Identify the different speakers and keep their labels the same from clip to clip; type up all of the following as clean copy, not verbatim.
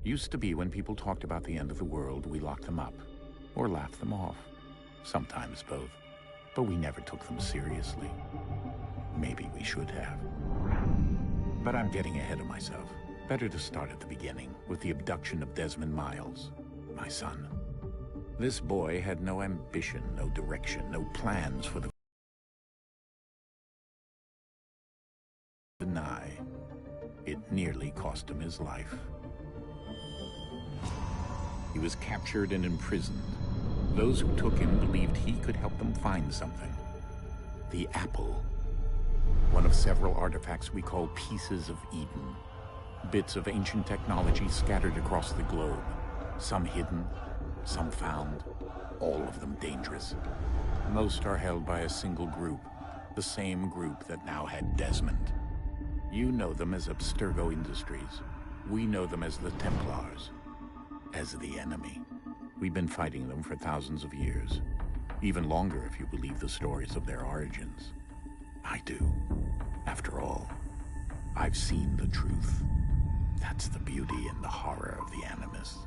Speaker 1: Used to be when people talked about the end of the world, we locked them up. Or laughed them off. Sometimes both. But we never took them seriously. Maybe we should have. But I'm getting ahead of myself. Better to start at the beginning, with the abduction of Desmond Miles, my son. This boy had no ambition, no direction, no plans for the deny. It nearly cost him his life. He was captured and imprisoned. Those who took him believed he could help them find something. The apple. One of several artifacts we call Pieces of Eden. Bits of ancient technology scattered across the globe. Some hidden, some found, all of them dangerous. Most are held by a single group, the same group that now had Desmond. You know them as Abstergo Industries. We know them as the Templars, as the enemy. We've been fighting them for thousands of years, even longer if you believe the stories of their origins. I do. After all, I've seen the truth. That's the beauty and the horror of the Animus.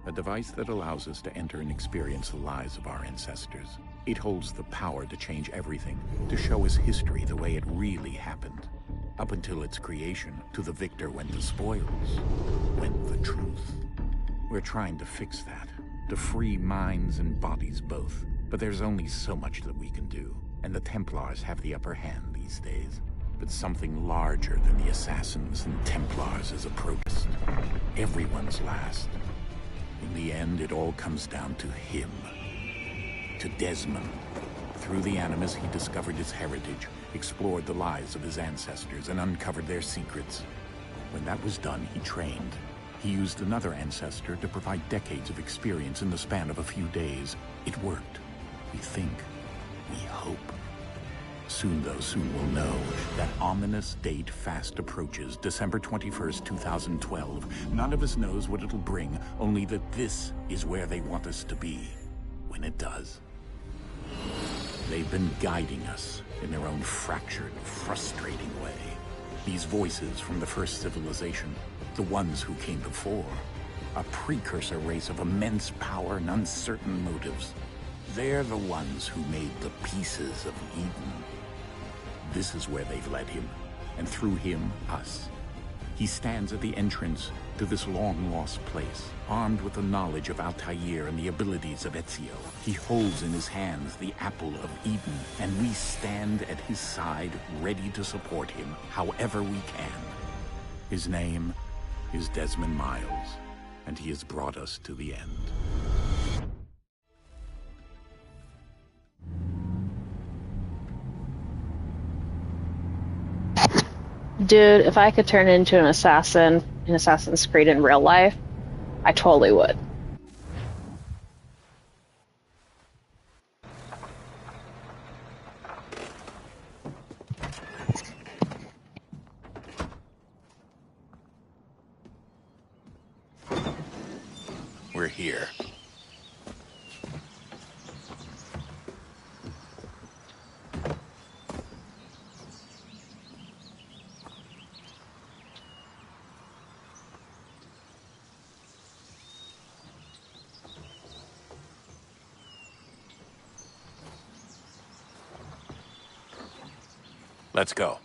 Speaker 1: A device that allows us to enter and experience the lives of our ancestors. It holds the power to change everything, to show us history the way it really happened. Up until its creation, to the victor went the spoils, went the truth. We're trying to fix that, to free minds and bodies both. But there's only so much that we can do, and the Templars have the upper hand these days. But something larger than the Assassins and Templars is approached. Everyone's last. In the end, it all comes down to him. To Desmond. Through the Animus, he discovered his heritage, explored the lives of his ancestors, and uncovered their secrets. When that was done, he trained. He used another ancestor to provide decades of experience in the span of a few days. It worked. We think. We hope. Soon, though, soon we'll know. That ominous date fast approaches, December 21st, 2012. None of us knows what it'll bring, only that this is where they want us to be. When it does. They've been guiding us in their own fractured, frustrating way. These voices from the first civilization, the ones who came before, a precursor race of immense power and uncertain motives. They're the ones who made the Pieces of Eden. This is where they've led him, and through him, us. He stands at the entrance to this long-lost place, armed with the knowledge of Altair and the abilities of Ezio. He holds in his hands the Apple of Eden, and we stand at his side, ready to support him however we can. His name is Desmond Miles, and he has brought us to the end.
Speaker 2: Dude, if I could turn into an assassin in Assassin's Creed in real life, I totally would.
Speaker 1: We're here. Let's go.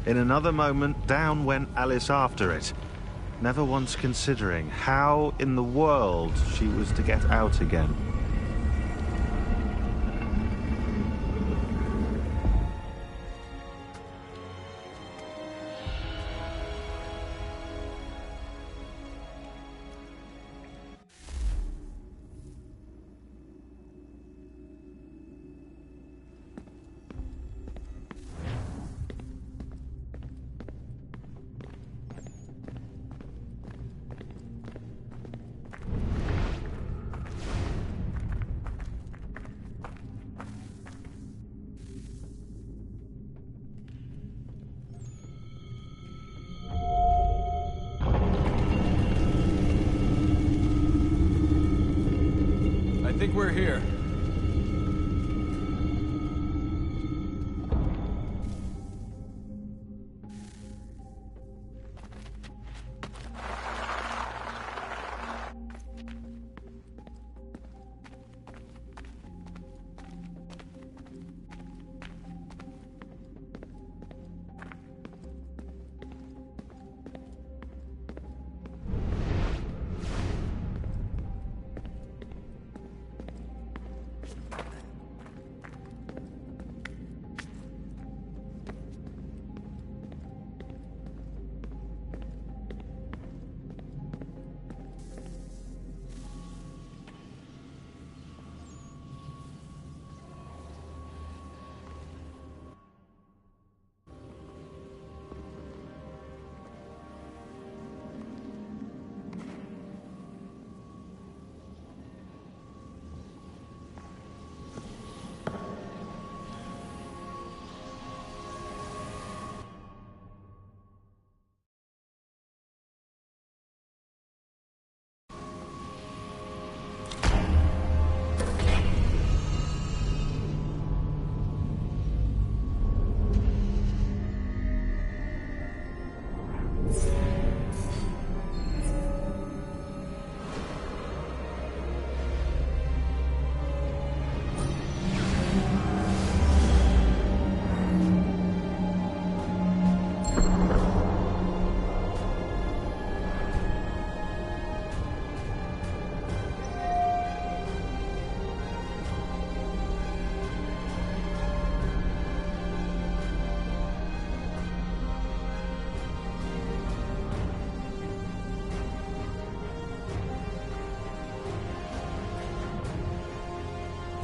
Speaker 3: In another moment, down went Alice after it, never once considering how in the world she was to get out again.
Speaker 4: I think we're here.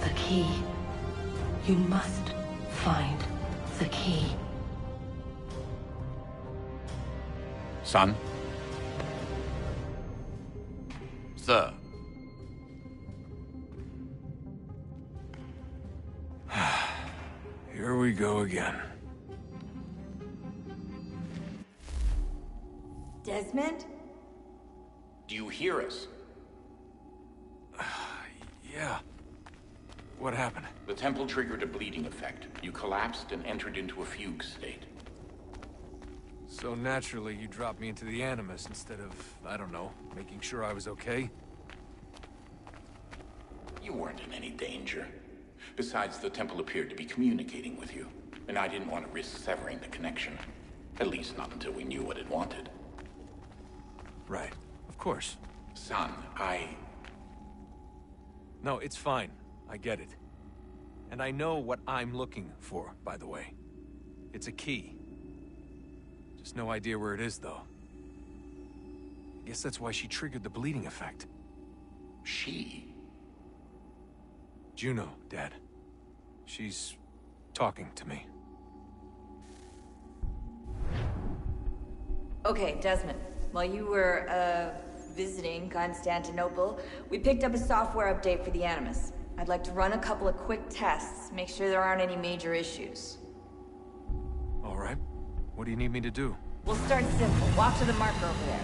Speaker 5: The key. You must find the key.
Speaker 1: Son?
Speaker 6: Sir.
Speaker 4: Here we go again.
Speaker 7: Desmond?
Speaker 1: Do you hear us?
Speaker 4: Yeah. What happened?
Speaker 1: The temple triggered a bleeding effect. You collapsed and entered into a fugue state.
Speaker 4: So naturally, you dropped me into the Animus instead of, I don't know, making sure I was okay?
Speaker 1: You weren't in any danger. Besides, the temple appeared to be communicating with you, and I didn't want to risk severing the connection. At least not until we knew what it wanted.
Speaker 4: Right. Of course.
Speaker 1: Son,
Speaker 4: No, it's fine. I get it. And I know what I'm looking for, by the way. It's a key. Just no idea where it is, though. I guess that's why she triggered the bleeding effect.
Speaker 1: She?
Speaker 4: Juno, Dad. She's talking to me.
Speaker 7: Okay, Desmond. While you were, visiting Constantinople, we picked up a software update for the Animus. I'd like to run a couple of quick tests, make sure there aren't any major issues.
Speaker 4: All right. What do you need me to do?
Speaker 7: We'll start simple. Walk to the marker over there.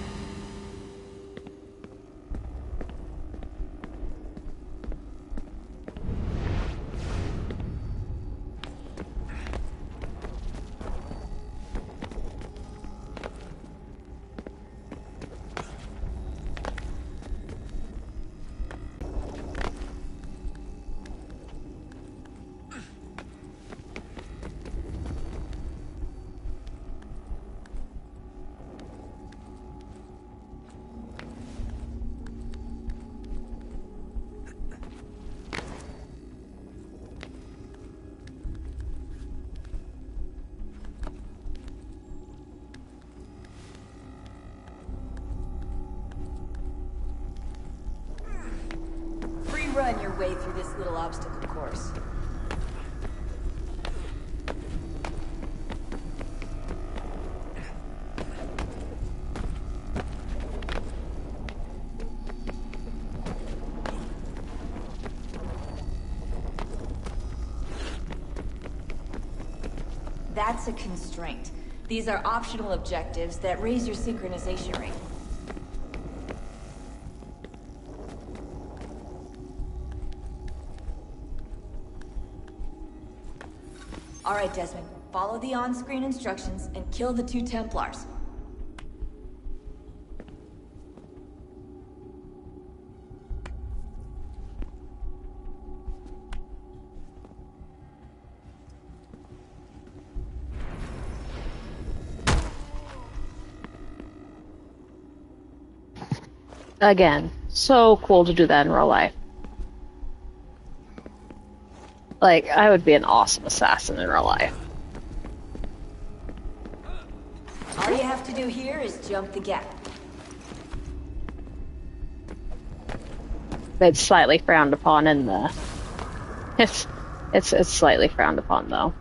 Speaker 7: run your way through this little obstacle course. That's a constraint. These are optional objectives that raise your synchronization rate. All right, Desmond. Follow the on-screen instructions and kill the 2 Templars.
Speaker 2: Again, so cool to do that in real life. Like, I would be an awesome assassin in real life.
Speaker 7: All you have to do here is jump the gap.
Speaker 2: It's slightly frowned upon in the... It's slightly frowned upon, though.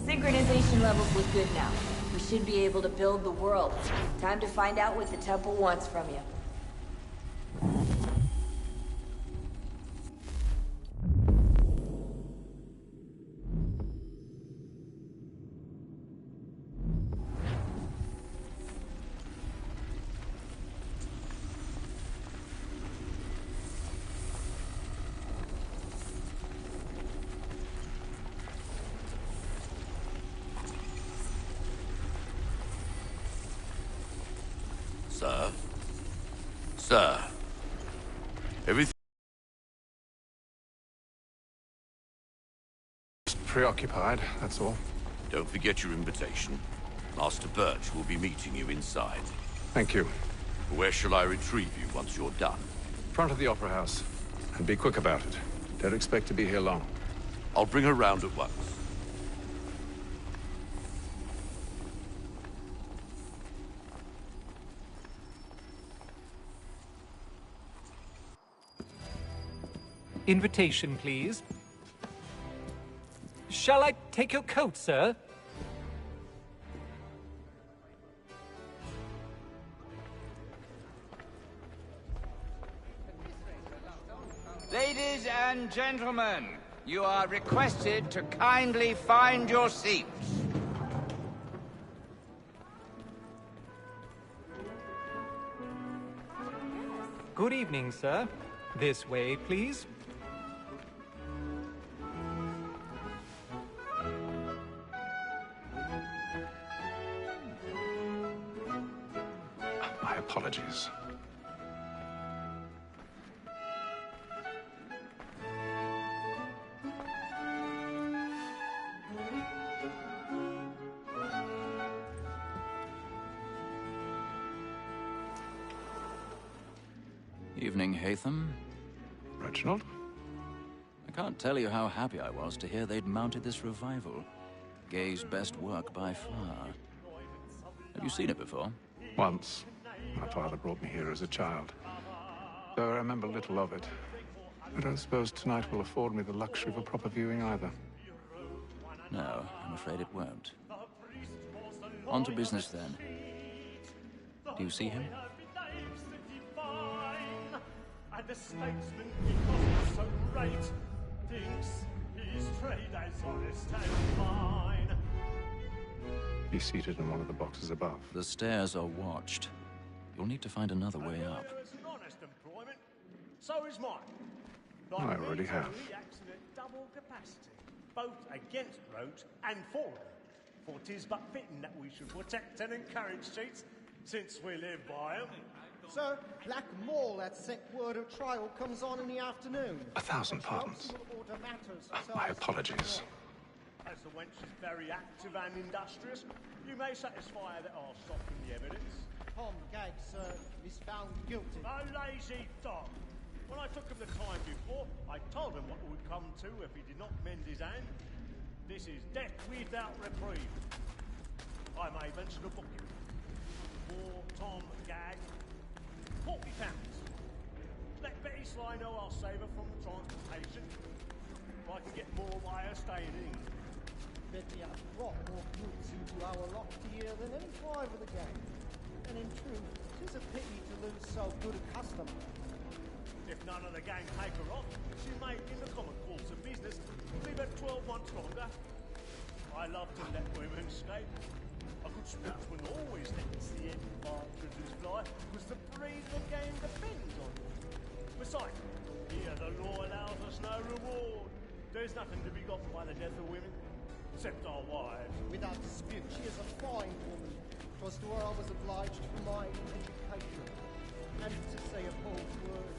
Speaker 7: Synchronization levels look good now. We should be able to build the world. Time to find out what the temple wants from you.
Speaker 6: Sir? Sir? Everything...
Speaker 8: Just preoccupied, that's all.
Speaker 6: Don't forget your invitation. Master Birch will be meeting you inside.
Speaker 8: Thank you.
Speaker 6: Where shall I retrieve you once you're done?
Speaker 8: Front of the Opera House. And be quick about it. Don't expect to be here long.
Speaker 6: I'll bring her round at once.
Speaker 4: Invitation, please. Shall I take your coat, sir?
Speaker 9: Ladies and gentlemen, you are requested to kindly find your seats.
Speaker 4: Good evening, sir. This way, please.
Speaker 8: My apologies.
Speaker 10: Evening, Haytham.
Speaker 8: Reginald?
Speaker 10: I can't tell you how happy I was to hear they'd mounted this revival. Gay's best work by far. Have you seen it before?
Speaker 8: Once. My father brought me here as a child. Though I remember little of it. I don't suppose tonight will afford me the luxury of a proper viewing either.
Speaker 10: No, I'm afraid it won't. On to business then. Do you see him?
Speaker 11: And the statesman, because he's so great, thinks his trade as honest and fine.
Speaker 8: Be seated in one of the boxes above.
Speaker 10: The stairs are watched. You'll need to find another way up.
Speaker 11: It's an honest employment. So is mine.
Speaker 8: I already have.
Speaker 11: He acts in a double capacity, both against roads and for them. For 'tis but fitting that we should protect and encourage cheats, since we live by them.
Speaker 12: Sir, Black Mall at set word of trial comes on in the afternoon.
Speaker 8: 1,000 pardons. My apologies.
Speaker 11: As the wench is very active and industrious, you may satisfy her that I'll soften the evidence.
Speaker 12: Tom Gaggs, sir, is found guilty.
Speaker 11: A lazy dog. When I took him the time before, I told him what would come to if he did not mend his hand. This is death without reprieve. I may mention a booking. For Tom Gaggs, £40. Let Betty Sly know I'll save her from the transportation. I can get more by her staying in England.
Speaker 12: Betty has brought more goods into our loft here than any five of the gang. And in truth, 'tis a pity to lose so good a customer.
Speaker 11: If none of the gang take her on, she may, in the common course of business, leave her 12 months longer. I love to let women escape. A good sportsman always lets the end partridges fly, because the breed of the game depends on it. Besides, here the law allows us no reward. There's nothing to be gotten by the death of women, except our wives.
Speaker 12: Without dispute, she is a fine woman. 'Twas to her I was obliged for my education. And to say a bold word,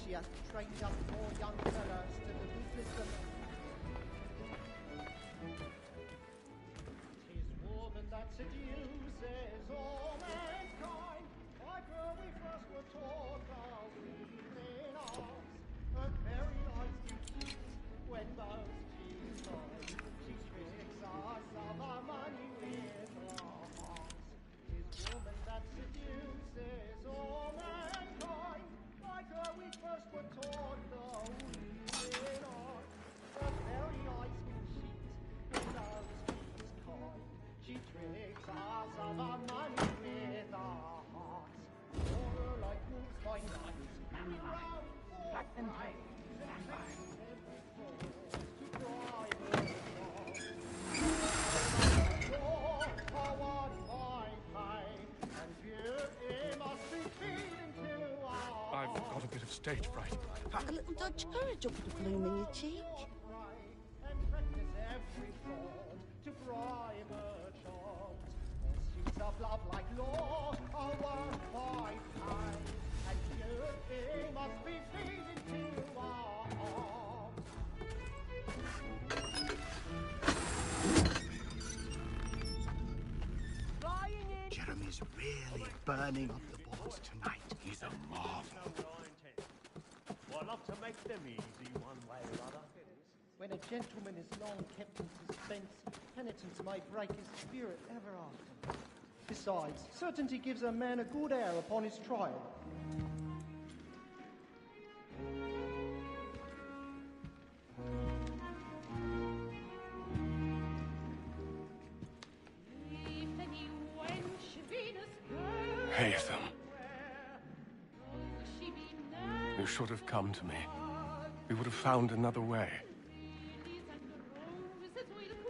Speaker 12: she hath trained up more young fellows to the ruthless and... 'Tis woman that seduces all mankind. Like her we first were taught our weaving arts. Her very eyes do cheat when most she's gone. She tricks us of our money with her hearts. 'Tis woman that seduces all mankind. Like her we first were taught the weaving arts. Her very eyes do cheat when most she's gone. She tricks us of our money with our hearts. For her like wolves by night, black and white,
Speaker 8: I've got a bit of stage fright.
Speaker 13: A little Dutch courage will put a bloom in your cheek.
Speaker 12: And practice every fraud to bribe her charms. Pursuits of love like law are won by time, and beauty must be feed into our arms.
Speaker 14: Jeremy's really burning up the boards tonight. He's a marvel.
Speaker 11: Well, I love to make them easy one way or other.
Speaker 12: When a gentleman is long kept in suspense, penitence may break his spirit ever after. Besides, certainty gives a man a good air upon his trial.
Speaker 8: Haytham. You should have come to me. We would have found another way.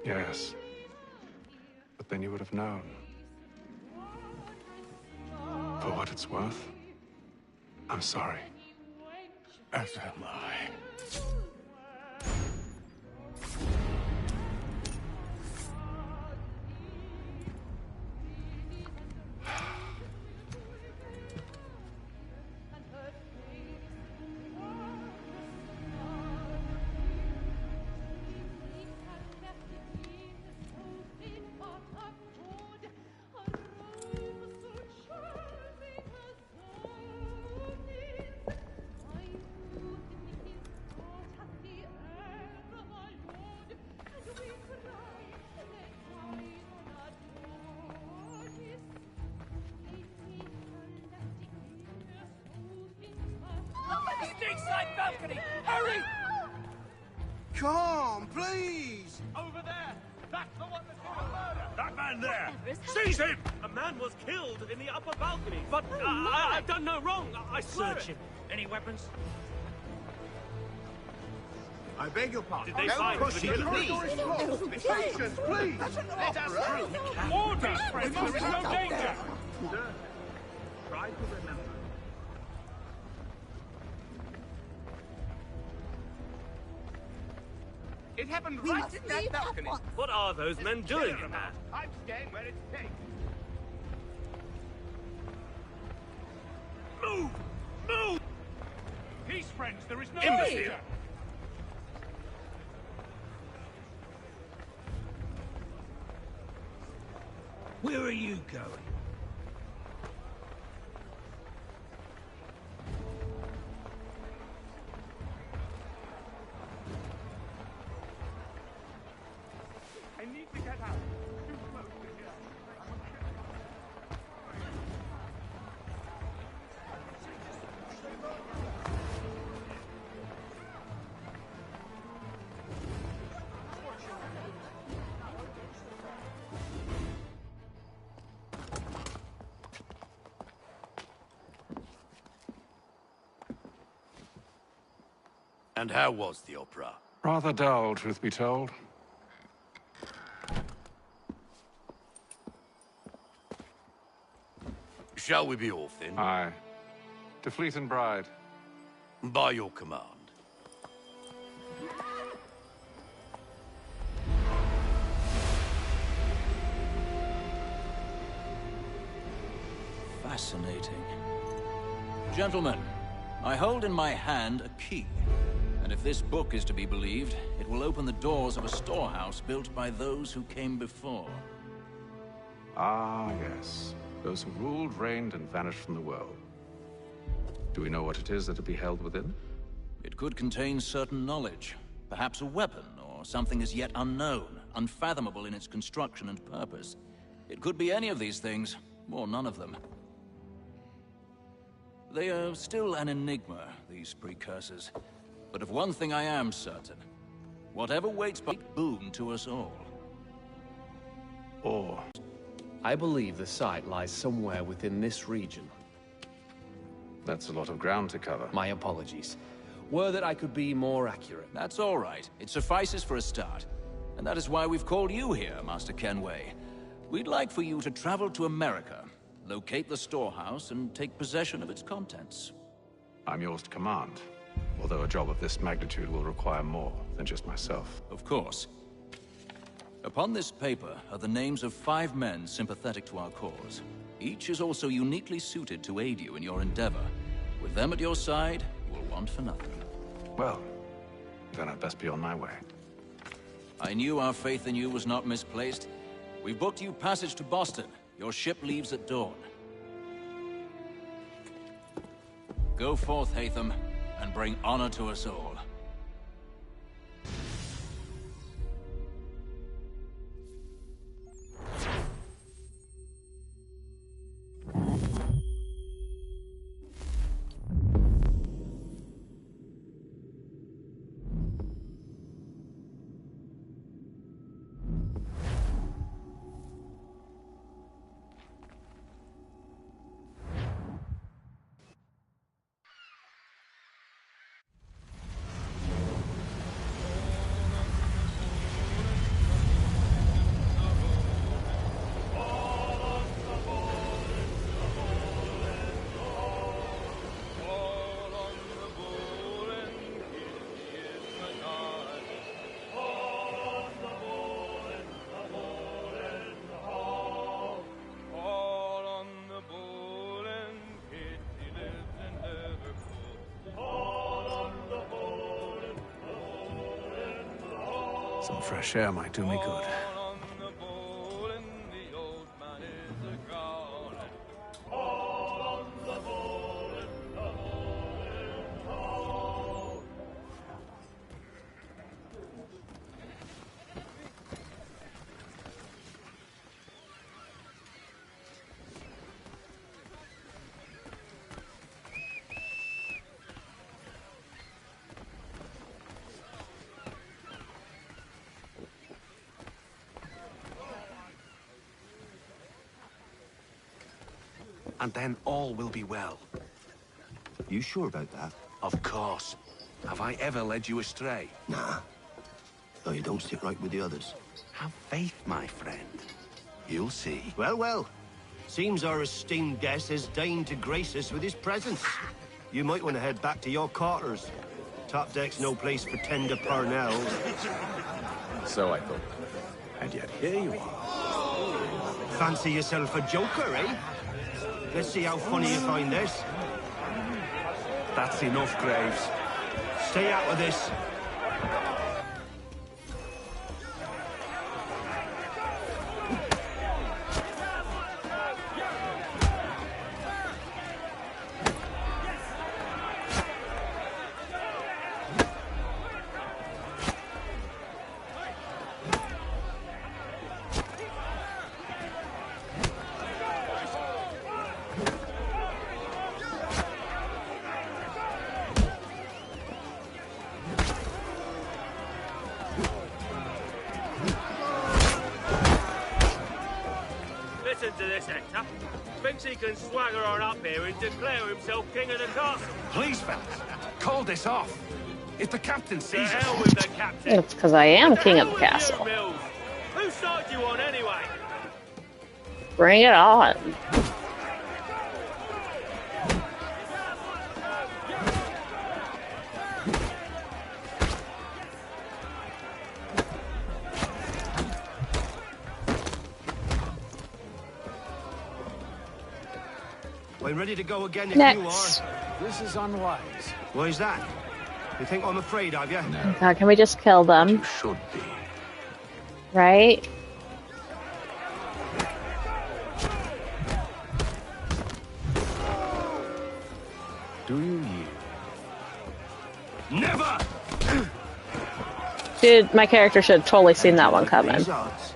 Speaker 8: Yes. But then you would have known. For what it's worth, I'm sorry. As am I.
Speaker 9: Stateside balcony! Hurry!
Speaker 14: Come, please!
Speaker 11: Over there! That's the one that did the murder!
Speaker 15: That man there! Seize him!
Speaker 11: A man was killed in the upper balcony, but I've done no wrong. I swear
Speaker 15: Search
Speaker 11: it.
Speaker 15: him. Any weapons?
Speaker 14: I beg your pardon.
Speaker 15: Did they find
Speaker 14: push
Speaker 15: the
Speaker 14: it,
Speaker 15: killer?
Speaker 14: please! Patience, please!
Speaker 15: Let us through! Order! There is no danger!
Speaker 11: Sir, try
Speaker 14: try to remember. It happened right in that balcony.
Speaker 15: What are those men doing in there?
Speaker 14: I'm staying where it's safe.
Speaker 15: Move! Move! Peace, friends. There is no
Speaker 14: Imbecile!
Speaker 15: Where are you going?
Speaker 14: I need to get out. Too close to here.
Speaker 6: And how was the opera?
Speaker 8: Rather dull, truth be told.
Speaker 6: Shall we be off then?
Speaker 8: Aye. To Fleet and Bride.
Speaker 6: By your command.
Speaker 10: Fascinating. Gentlemen, I hold in my hand a key. And if this book is to be believed, it will open the doors of a storehouse built by those who came before.
Speaker 8: Ah, yes. Those who ruled, reigned, and vanished from the world. Do we know what it is that will be held within?
Speaker 10: It could contain certain knowledge. Perhaps a weapon, or something as yet unknown, unfathomable in its construction and purpose. It could be any of these things, or none of them. They are still an enigma, these precursors. But of one thing I am certain. Whatever waits by boon to us all.
Speaker 8: Or...
Speaker 16: I believe the site lies somewhere within this region.
Speaker 8: That's a lot of ground to cover.
Speaker 16: My apologies. Were that I could be more accurate.
Speaker 10: That's all right. It suffices for a start. And that is why we've called you here, Master Kenway. We'd like for you to travel to America, locate the storehouse, and take possession of its contents.
Speaker 8: I'm yours to command. Although a job of this magnitude will require more than just myself.
Speaker 10: Of course. Upon this paper are the names of 5 men sympathetic to our cause. Each is also uniquely suited to aid you in your endeavor. With them at your side, you will want for nothing.
Speaker 8: Well, then I'd best be on my way.
Speaker 10: I knew our faith in you was not misplaced. We've booked you passage to Boston. Your ship leaves at dawn. Go forth, Hatham, and bring honor to us all.
Speaker 8: Some fresh air might do me good.
Speaker 17: And then all will be well.
Speaker 14: You sure about that?
Speaker 17: Of course. Have I ever led you astray?
Speaker 14: Nah. Though you don't sit right with the others.
Speaker 17: Have faith, my friend. You'll see.
Speaker 14: Well, well.
Speaker 18: Seems our esteemed guest has deigned to grace us with his presence. You might want to head back to your quarters. Top deck's no place for tender parnells.
Speaker 16: So I thought. And yet here you are.
Speaker 18: Fancy yourself a joker, eh? Let's see how funny you find this.
Speaker 17: That's enough, Graves.
Speaker 18: Stay out of this.
Speaker 11: Listen to this, Hector. Thinks he can swagger on up here and declare himself king of the castle.
Speaker 17: Please, fellas, call this off. If the captain sees us...
Speaker 11: The hell with the captain.
Speaker 2: It's because I am king of the
Speaker 11: Hell with you,
Speaker 2: castle.
Speaker 11: Mills. Whose side do you on anyway?
Speaker 2: Bring it on.
Speaker 18: I'm ready to go again if
Speaker 2: Next.
Speaker 18: you are.
Speaker 17: This is unwise.
Speaker 18: Why is that? You think I'm afraid of you?
Speaker 17: No.
Speaker 2: God, can we just kill them?
Speaker 17: You should be.
Speaker 2: Right?
Speaker 17: Do you yield?
Speaker 18: Never!
Speaker 2: Dude, my character should have totally seen that one coming.
Speaker 18: These odds.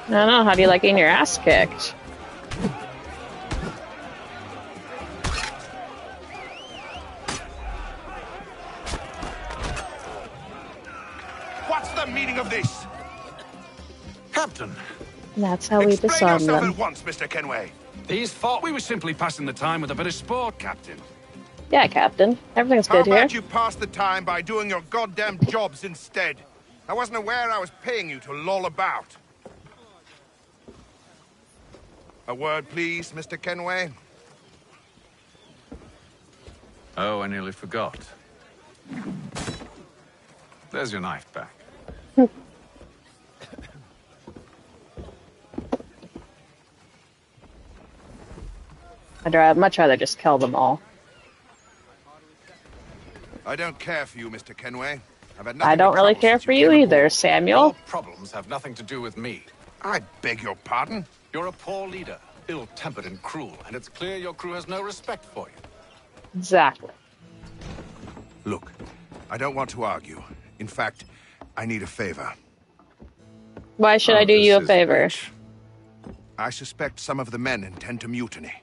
Speaker 2: I don't know, how do you like getting your ass kicked?
Speaker 17: What's the meaning of this? Captain,
Speaker 2: That's how we
Speaker 17: explain
Speaker 2: disarm
Speaker 17: yourself
Speaker 2: them.
Speaker 17: at once, Mr. Kenway. These thought we were simply passing the time with a bit of sport, Captain.
Speaker 2: Yeah, Captain. Everything's
Speaker 19: How
Speaker 2: good here.
Speaker 19: about you pass the time by doing your goddamn jobs instead? I wasn't aware I was paying you to loll about. A word, please, Mr. Kenway.
Speaker 8: Oh, I nearly forgot. There's your knife back.
Speaker 2: I'd much rather just kill them all.
Speaker 19: I don't care for you, Mr. Kenway. I've had nothing
Speaker 2: I don't
Speaker 19: but
Speaker 2: really
Speaker 19: trouble
Speaker 2: care
Speaker 19: since
Speaker 2: for
Speaker 19: you
Speaker 2: you
Speaker 19: came
Speaker 2: either,
Speaker 19: aboard.
Speaker 2: Samuel.
Speaker 8: Your problems have nothing to do with me.
Speaker 19: I beg your pardon?
Speaker 8: You're a poor leader, ill-tempered and cruel, and it's clear your crew has no respect for you.
Speaker 2: Exactly.
Speaker 19: Look, I don't want to argue. In fact, I need a favor.
Speaker 2: Why should I do you a favor?
Speaker 19: I suspect some of the men intend to mutiny.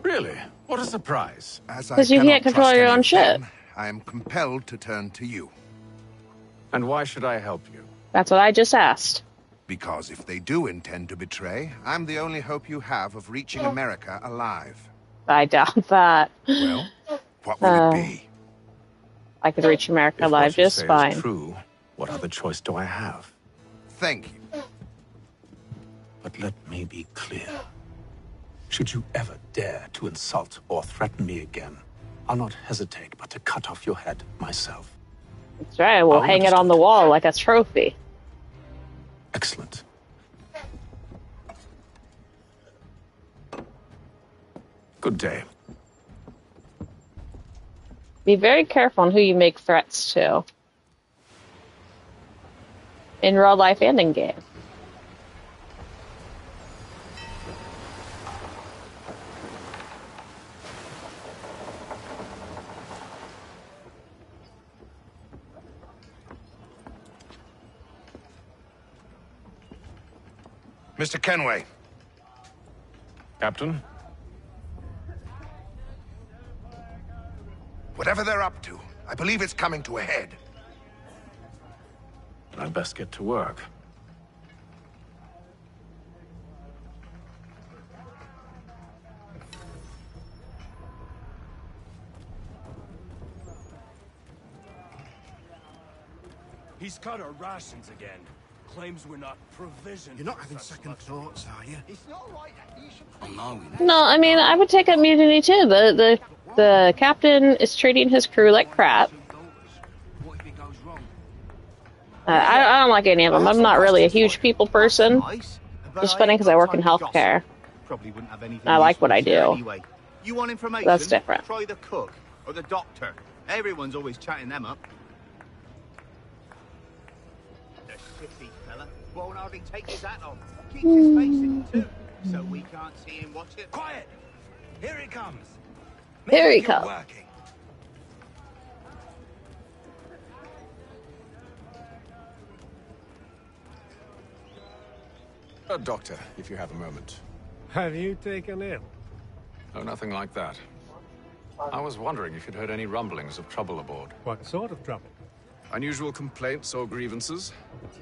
Speaker 8: Really? What a surprise.
Speaker 19: As I
Speaker 2: 'Cause you
Speaker 19: cannot
Speaker 2: can't control
Speaker 19: trust
Speaker 2: your
Speaker 19: any
Speaker 2: own
Speaker 19: of
Speaker 2: shit.
Speaker 19: them, I am compelled to turn to you.
Speaker 8: And why should I help you?
Speaker 2: That's what I just asked.
Speaker 19: Because if they do intend to betray, I'm the only hope you have of reaching America alive.
Speaker 2: I doubt that.
Speaker 19: Well, what will it be?
Speaker 2: I could reach America
Speaker 8: If
Speaker 2: alive
Speaker 8: what you
Speaker 2: just
Speaker 8: say
Speaker 2: fine.
Speaker 8: is true, what other choice do I have?
Speaker 19: Thank you.
Speaker 17: But let me be clear. Should you ever dare to insult or threaten me again, I'll not hesitate but to cut off your head myself.
Speaker 2: That's right, we'll hang it on the wall like a trophy.
Speaker 17: Excellent. Good day.
Speaker 2: Be very careful on who you make threats to. In real life and in game.
Speaker 19: Mr. Kenway.
Speaker 8: Captain?
Speaker 19: Whatever they're up to, I believe it's coming to a head.
Speaker 8: I'd best get to work.
Speaker 20: He's cut our rations again. Claims we're not provisioned.
Speaker 14: You're not having second thoughts, are you? It's not right that you should...
Speaker 20: Oh, no.
Speaker 2: No, I mean, I would take up mutiny too. The captain is treating his crew like crap. I don't like any of them. I'm not really a huge people person. Just funny because I work in healthcare.
Speaker 14: Probably wouldn't have anything
Speaker 2: I like what I
Speaker 14: useful to
Speaker 2: do.
Speaker 14: Anyway. You want information?
Speaker 2: That's different.
Speaker 14: Try the cook or the doctor. Everyone's always chatting them up. The shifty fella won't hardly take his hat off. Keeps his face in too, so we can't see him watch it.
Speaker 20: Quiet! Here he comes.
Speaker 2: Here he comes.
Speaker 16: Doctor, if you have a moment.
Speaker 11: Have you taken ill?
Speaker 16: Oh, nothing like that. I was wondering if you'd heard any rumblings of trouble aboard.
Speaker 11: What sort of trouble?
Speaker 16: Unusual complaints or grievances?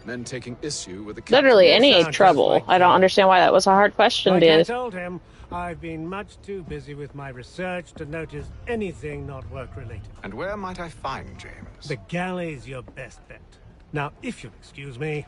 Speaker 16: Men taking issue with the captain?
Speaker 2: Literally any trouble. I don't understand why that was a hard question,
Speaker 11: Like I
Speaker 2: dude.
Speaker 11: told him, I've been much too busy with my research to notice anything not work-related.
Speaker 16: And where might I find James?
Speaker 11: The galley's your best bet. Now, if you'll excuse me...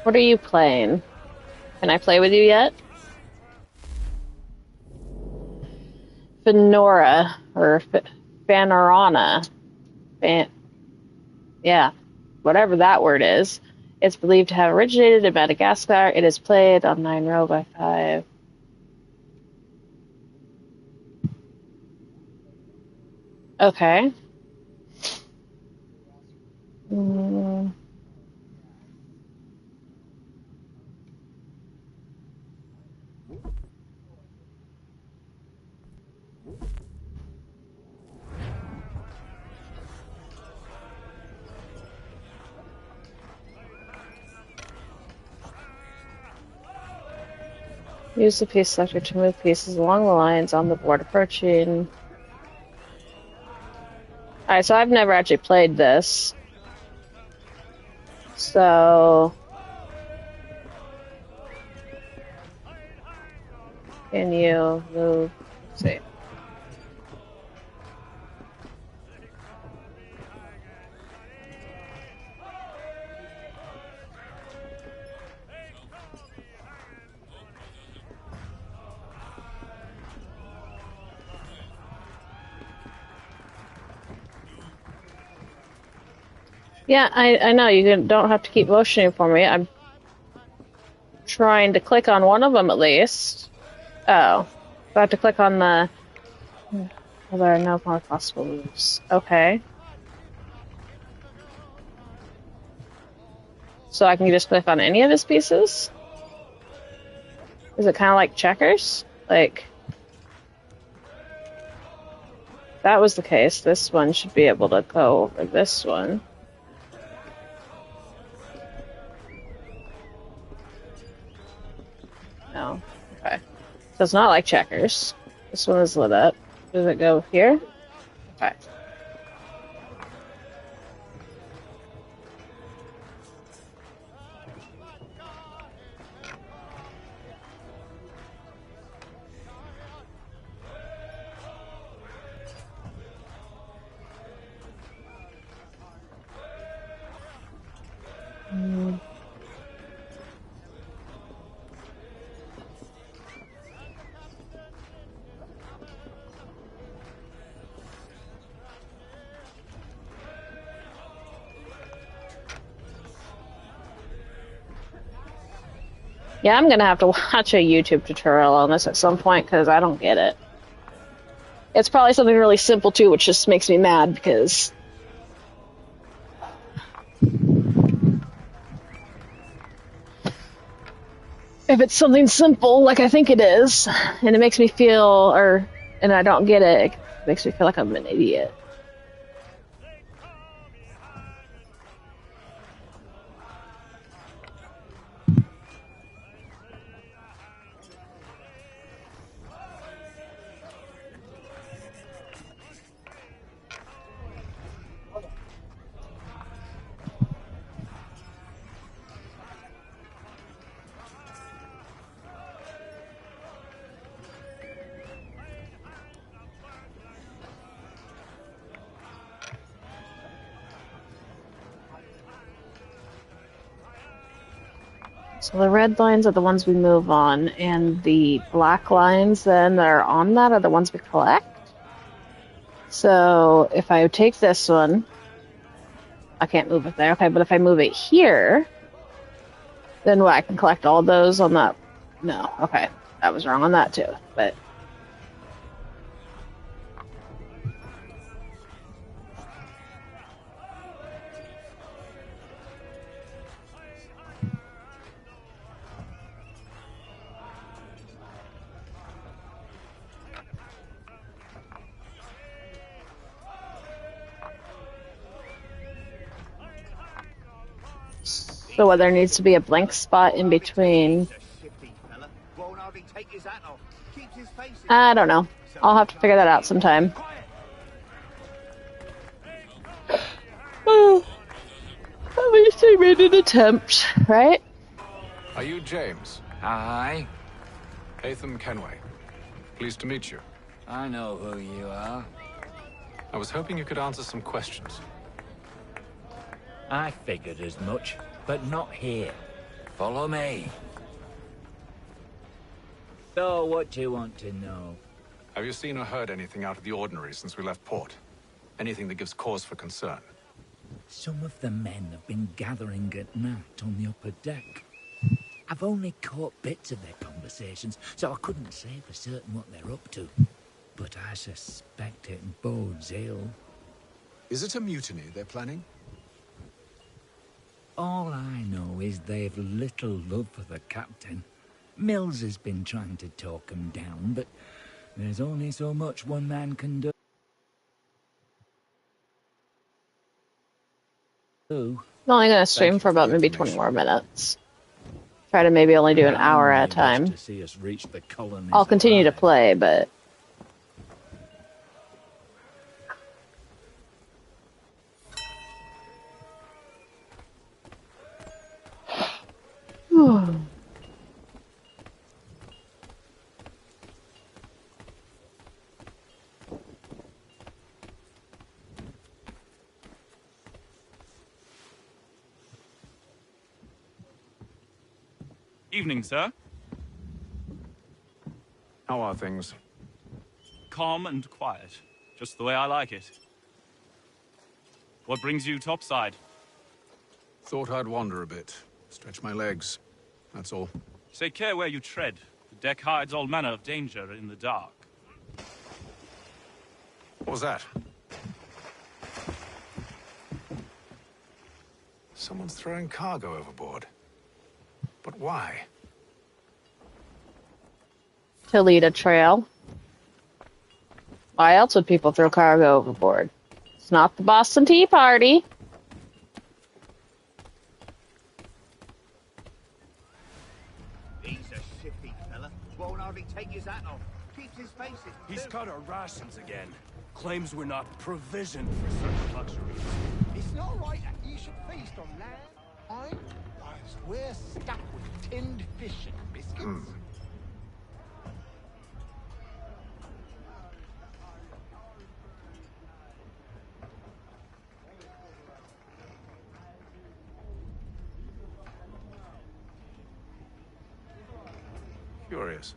Speaker 2: What are you playing? Can I play with you yet? Fenora, or Fanorana. Yeah, whatever that word is. It's believed to have originated in Madagascar. It is played on 9 row by 5. Okay. Use the piece selector to move pieces along the lines on the board approaching. Alright, so I've never actually played this. So... Can you move? Let's see. Yeah, I know, don't have to keep motioning for me. I'm trying to click on one of them at least. Oh. I have to click on the... Well, there are no more possible moves. Okay. So I can just click on any of his pieces? Is it kind of like checkers? Like... If that was the case, this one should be able to go over this one. No. Okay. So it's not like checkers. This one is lit up. Does it go here? Okay. Yeah, I'm gonna have to watch a YouTube tutorial on this at some point because I don't get it. It's probably something really simple too, which just makes me mad because... If it's something simple, like I think it is, and it makes me feel, and I don't get it, it makes me feel like I'm an idiot. So the red lines are the ones we move on, and the black lines then that are on that are the ones we collect. So if I take this one, I can't move it there. Okay, but if I move it here, then what? I can collect all those on that. No, okay, I was wrong on that too. But so what? There needs to be a blank spot in between. I don't know. I'll have to figure that out sometime. Oh, at least I made an attempt, right?
Speaker 16: Are you James?
Speaker 20: Aye.
Speaker 16: Hatham Kenway. Pleased to meet you.
Speaker 20: I know who you are.
Speaker 16: I was hoping you could answer some questions.
Speaker 20: I figured as much, but not here. Follow me. So, what do you want to know?
Speaker 16: Have you seen or heard anything out of the ordinary since we left port? Anything that gives cause for concern?
Speaker 20: Some of the men have been gathering at night on the upper deck. I've only caught bits of their conversations, so I couldn't say for certain what they're up to. But I suspect it bodes ill.
Speaker 16: Is it a mutiny they're planning?
Speaker 20: All I know is they've little love for the captain. Mills has been trying to talk him down, but there's only so much one man can do.
Speaker 2: I'm only going to stream for about maybe 20 more minutes. Try to maybe only do an hour at a time.
Speaker 20: To see us reach the colonies.
Speaker 2: I'll continue to play, but...
Speaker 15: Evening, sir.
Speaker 16: How are things?
Speaker 15: Calm and quiet. Just the way I like it. What brings you topside?
Speaker 16: Thought I'd wander a bit. Stretch my legs. That's all.
Speaker 15: Take care where you tread. The deck hides all manner of danger in the dark.
Speaker 16: What was that? Someone's throwing cargo overboard. But why?
Speaker 2: To lead a trail. Why else would people throw cargo overboard? It's not the Boston Tea Party.
Speaker 14: He's a shifty fella. Won't hardly take his hat off. Keeps his face in.
Speaker 20: He's cut our rations again. Claims we're not provisioned for certain luxuries.
Speaker 12: It's not right that you should feast on land. Whilst we're stuck with tinned fish and biscuits.
Speaker 16: Curious.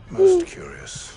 Speaker 16: Most curious.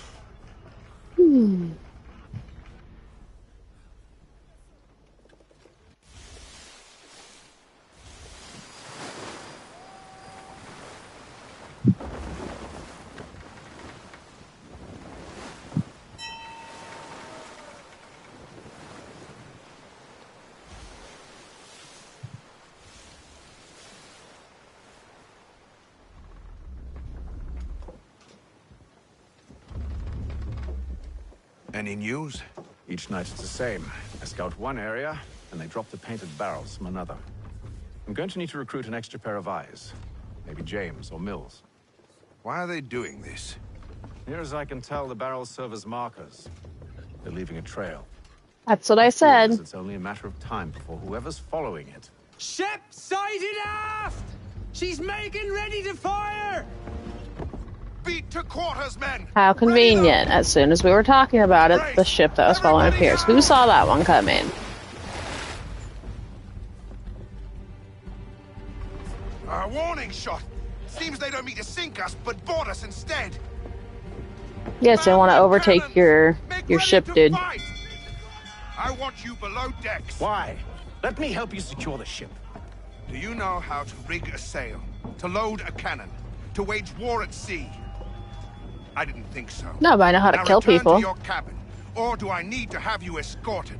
Speaker 19: Any news?
Speaker 16: Each night it's the same. I scout one area, and they drop the painted barrels from another. I'm going to need to recruit an extra pair of eyes. Maybe James or Mills.
Speaker 19: Why are they doing this?
Speaker 16: Near as I can tell, the barrels serve as markers. They're leaving a trail.
Speaker 2: That's what I said.
Speaker 16: It's only a matter of time before whoever's following it.
Speaker 9: Ship sighted aft! She's making ready to fire!
Speaker 19: Beat to quarters, men!
Speaker 2: How convenient. As soon as we were talking about it, the ship that was following appears. Who saw that one coming?
Speaker 19: warning shot. Seems they don't mean to sink us, but board us instead.
Speaker 2: Yes, I want to overtake your ship, dude.
Speaker 19: I want you below decks.
Speaker 17: Why? Let me help you secure the ship.
Speaker 19: Do you know how to rig a sail, to load a cannon, to wage war at sea? I didn't think so.
Speaker 2: No, but I know how to
Speaker 19: Now
Speaker 2: kill
Speaker 19: return
Speaker 2: people.
Speaker 19: to your cabin, or do I need to have you escorted?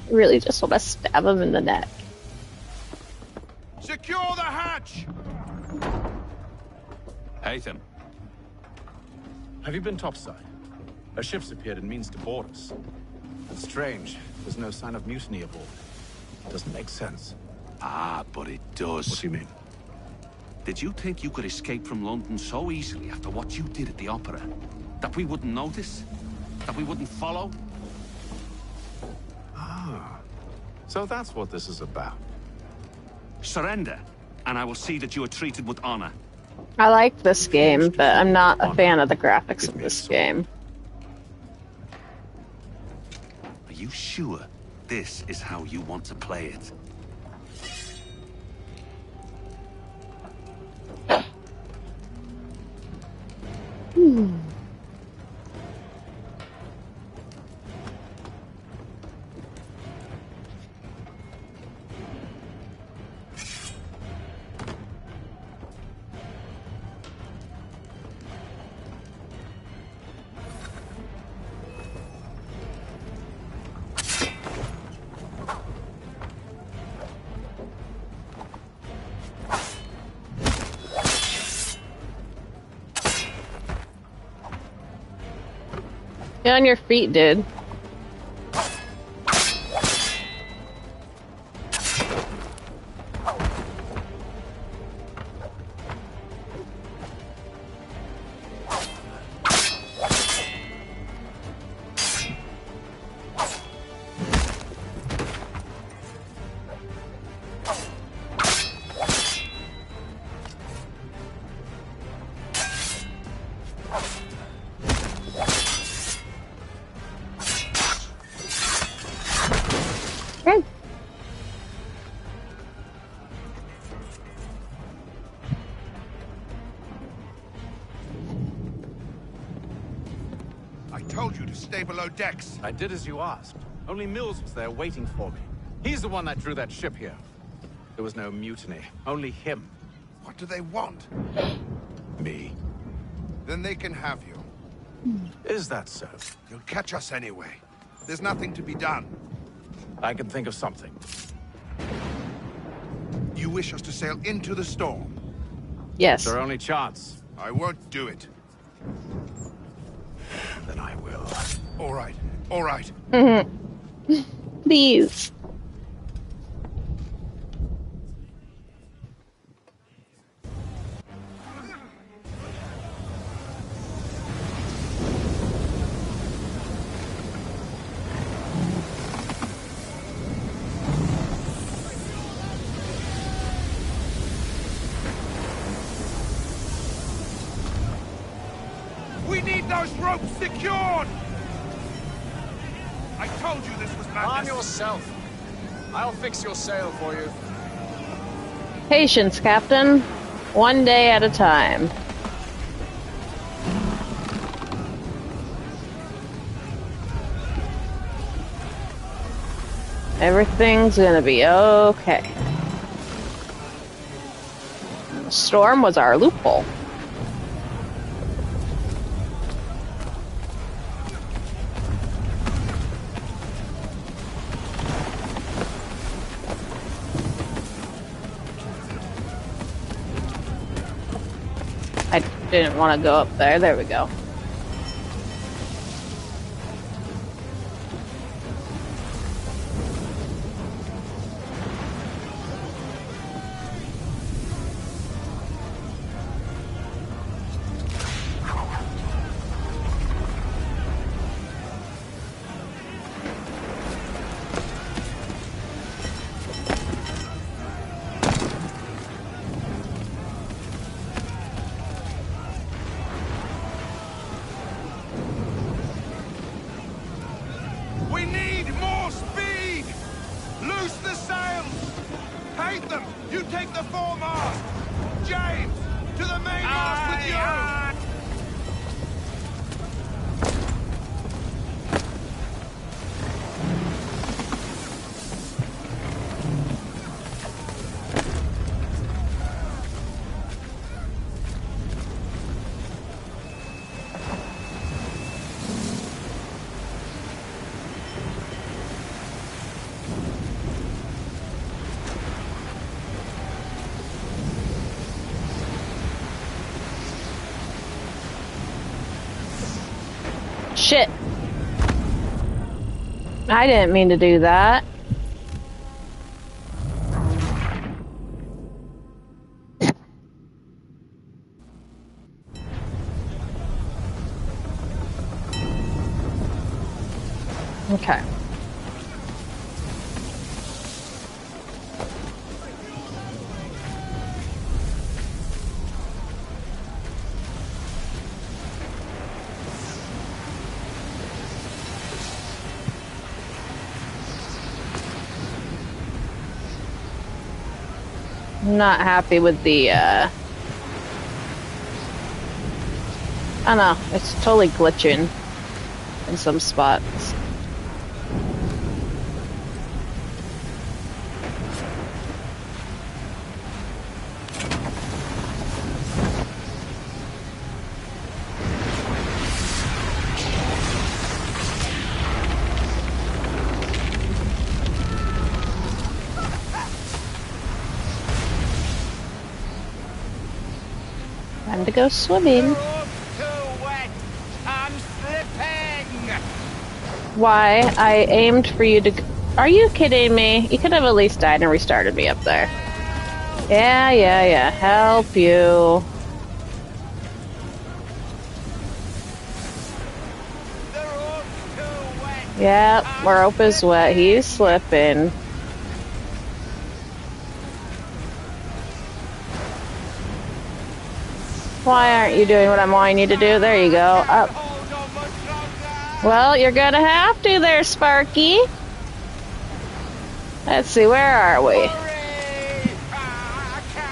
Speaker 2: I really just want to stab him in the neck.
Speaker 19: Secure the hatch!
Speaker 6: Haytham.
Speaker 16: Have you been topside? A ship's appeared and means to board us. It's strange. There's no sign of mutiny aboard. Doesn't make sense.
Speaker 6: Ah, but it does.
Speaker 16: What do you mean?
Speaker 6: Did you think you could escape from London so easily after what you did at the opera? That we wouldn't notice? That we wouldn't follow?
Speaker 16: Ah, so that's what this is about.
Speaker 6: Surrender, and I will see that you are treated with honor.
Speaker 2: I like this game, but I'm not a fan of the graphics of this game.
Speaker 6: Are you sure this is how you want to play it?
Speaker 2: Get on your feet, dude.
Speaker 19: I told you to stay below decks.
Speaker 16: I did as you asked. Only Mills was there waiting for me. He's the one that drew that ship here. There was no mutiny, only him.
Speaker 19: What do they want?
Speaker 16: Me.
Speaker 19: Then they can have you.
Speaker 16: Is that so?
Speaker 19: You'll catch us anyway. There's nothing to be done.
Speaker 16: I can think of something.
Speaker 19: You wish us to sail into the storm?
Speaker 2: Yes.
Speaker 16: It's our only chance.
Speaker 19: I won't do it.
Speaker 16: Then I will.
Speaker 19: All right. All right.
Speaker 2: Please.
Speaker 19: We need those ropes secured! I told you this was madness.
Speaker 21: Arm yourself. I'll fix your sail for you.
Speaker 2: Patience, Captain. One day at a time. Everything's gonna be okay. The storm was our loophole. I didn't want to go up there. There we go.
Speaker 19: hate them! You take the foremast! James! To the mainmast with you!
Speaker 2: Shit. I didn't mean to do that. Okay. I'm not happy with the, I don't know, it's totally glitching in some spots. Time to go swimming. Why? I aimed for you to... Are you kidding me? You could have at least died and restarted me up there. Yeah. Help you. Yep, our rope is wet. He's slipping. Why aren't you doing what I'm wanting you to do? There you go. Up. Well, you're gonna have to there, Sparky. Let's see, where are we?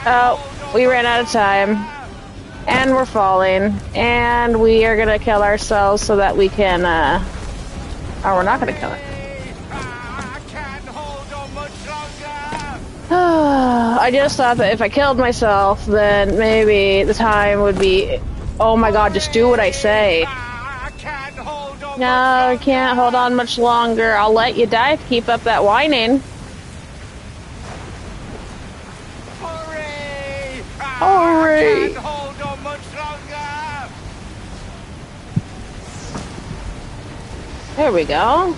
Speaker 2: Oh, we ran out of time. And we're falling. And we are gonna kill ourselves so that we can, Oh, we're not gonna kill it. I just thought that if I killed myself, then maybe the time would be... Oh my god, just do what I say. No, I can't hold on much longer. I'll let you die if you keep up that whining. Hurry! There we go.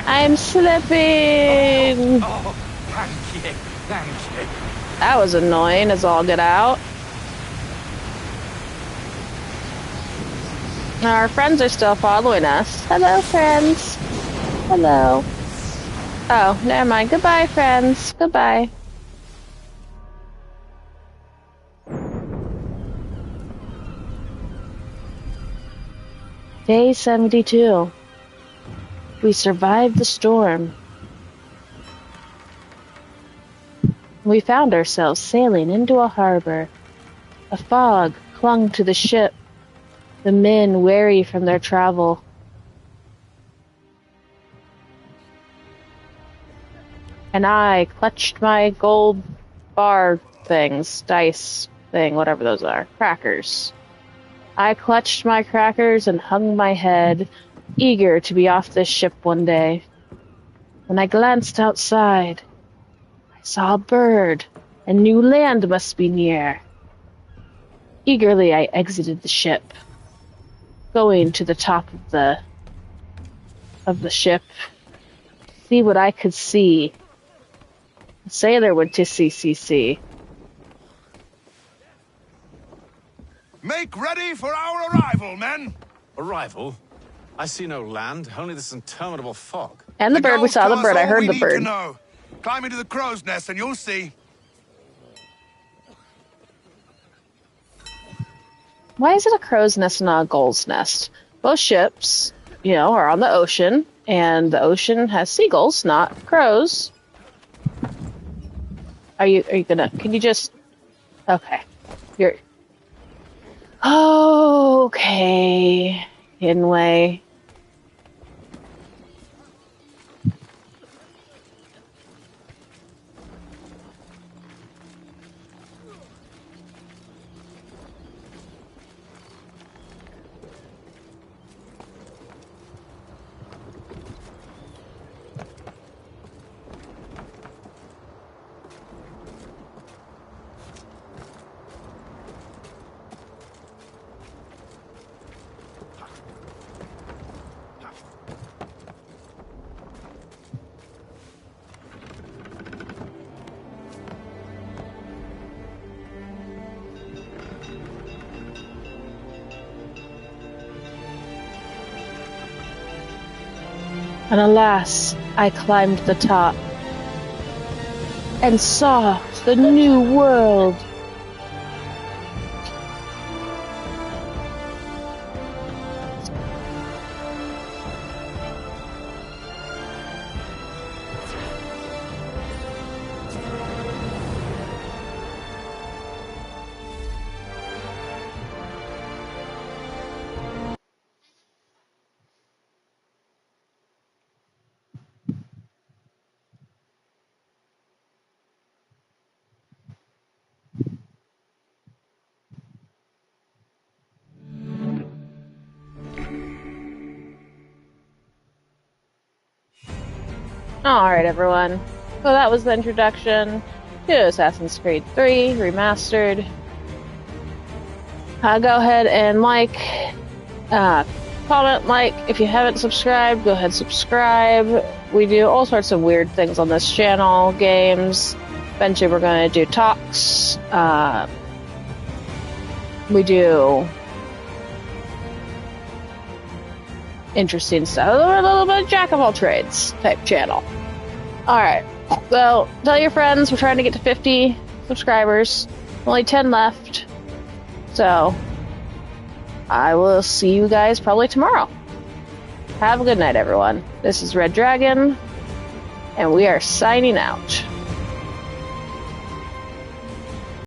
Speaker 2: I'm slipping.
Speaker 9: Oh, thank you.
Speaker 2: That was annoying as all get out. Our friends are still following us. Hello, friends. Hello. Oh, never mind. Goodbye, friends. Goodbye. Day 72. We survived the storm. We found ourselves sailing into a harbor. A fog clung to the ship, the men weary from their travel. And I clutched my gold bar things, dice thing, whatever those are, crackers. I clutched my crackers and hung my head, eager to be off this ship one day. When I glanced outside, I saw a bird, and knew land must be near. Eagerly I exited the ship, going to the top of the ship, see what I could see. A sailor went to CCC.
Speaker 19: Make ready for our arrival, men!
Speaker 16: Arrival? I see no land, only this interminable fog.
Speaker 2: And the bird, we saw the bird, I heard the bird.
Speaker 19: Climb into the crow's nest and you'll see.
Speaker 2: Why is it a crow's nest and not a gull's nest? Both ships, you know, are on the ocean, and the ocean has seagulls, not crows. Are you gonna, can you just, okay. You're, okay. Hidden way. And alas, I climbed the top and saw the new world. Alright everyone, so that was the introduction to Assassin's Creed 3 Remastered. Go ahead and like, comment, like. If you haven't subscribed, go ahead subscribe. We do all sorts of weird things on this channel, games. Eventually we're going to do talks. We do interesting stuff. A little bit of jack of all trades type channel. Alright, well, tell your friends we're trying to get to 50 subscribers. Only 10 left. So, I will see you guys probably tomorrow. Have a good night, everyone. This is Red Dragon, and we are signing out.